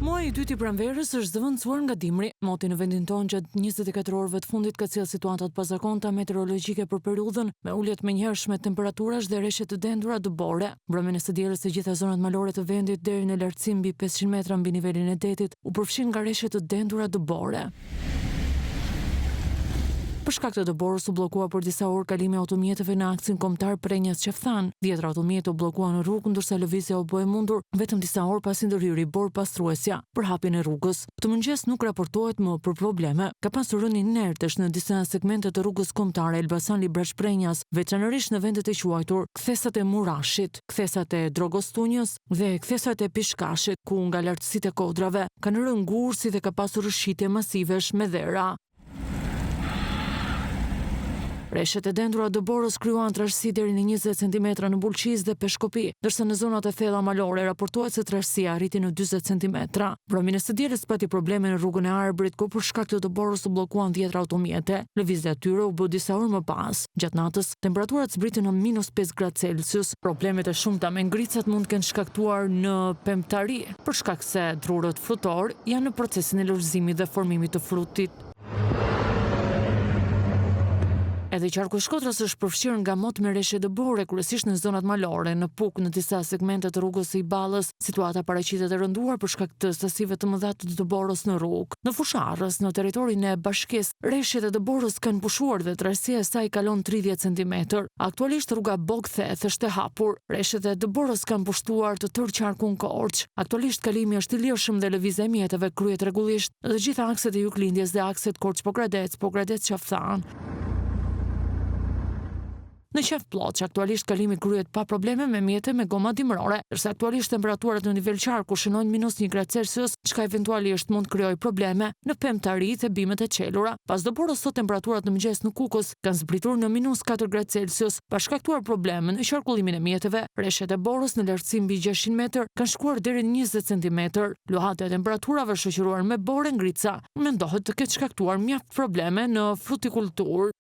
Muaji i dytë i pranverës është zëvendësuar nga dimri. Moti në vendin tonë gjatë 24 orëve të fundit ka sjellë situata të pazakonta meteorologjike për periudhën, me ulje të menjëhershme temperaturash dhe rreshtje të dendura dëbore. Mbrëmjen e së dielës të gjitha zonat malore të vendit deri në lartësi mbi 500 metra mbi nivelin e detit u përfshin nga rreshtje të dendura dëbore. Për shkak të dëborës u bllokua për disa orë kalimi i automjeteve në aksin kombëtar Prenjas Qefthan. 10 automjete u bllokuan në rrugë ndërsa lëvizja u bë e mundur vetëm disa orë pasi ndërhyri bor pastruesja për hapjen e rrugës. Këtë mëngjes nuk raportohet më për probleme. Ka pasur rënje inertesh në disa segmente të rrugës kombëtare Elbasan-Librash Prenjas, veçanërisht në vendet e quajtur kthesat e Murashit, kthesat e Drogostunjës dhe kthesat e Pishkashit, ku nga lartësitë e kodrave kanë rënë ngursi dhe ka pasur rrshitje masivesh me dhera. Rreshtjet e dendura dëborës kryuan trashësi deri në 20 cm në Bulqiz dhe Peshkopi, ndërsa në zonat e thella malore raportohet se trashësia arriti në 40 cm. Mbrëmjen e së dielës pati probleme në rrugën e Arbërit, ku për shkak të dëborës u bllokuan 10 automjete. Lëvizja e tyre u bë disa orë më pas. Gjatë natës, temperaturat zbritën në -5 gradë Celsius. Problemet e shumta me ngricat mund të kenë shkaktuar në pemtari, për shkak se drurët frutor janë në procesin e lulëzimit dhe formimit të frutit. Edhe qarku i Shkodrës është përfshirë nga mot me rreshtje dëbore, kryesisht në zonat malore, në Puk, në disa segmente të rrugës së Iballës. Situata paraqitet e rënduar për shkak të sasive të mëdha të dëborës në rrugë. Në Fusharrës, në territorin e bashkisë, rreshtjet e dëborës kanë pushuar dhe trashësia e saj kalon 30 cm. Aktualisht rruga Bogtheth është e hapur. Rreshtjet e dëborës kanë pushtuar të tërë qarkun Korç. Aktualisht kalimi është i lirshëm dhe lëvizja e mjeteve kryhet rregullisht dhe gjitha akset e Juglindjes dhe akset Korç-Pogradec-Pogradec-Qaftan. Në qef Ploç, aktualisht kalimi kryhet pa probleme me mjete me goma dimrore, ndërsa aktualisht temperaturat në nivel qarku shënojnë -1 gradë Celsius, çka eventualisht mund krijojë probleme në pemtari dhe bimet e qelura. Pas dëborës sot temperaturat në mëngjes në Kukës kanë zbritur në -4 gradë Celsius, pa shkaktuar probleme në qarkullimin e mjeteve. Rreshtjet e borës në lartësi mbi 600 metër kanë shkuar deri në 20 cm. Luhata e temperaturave shoqëruar me bore ngrica mendohet të ketë shkaktuar mjaft probleme në frutikulturë.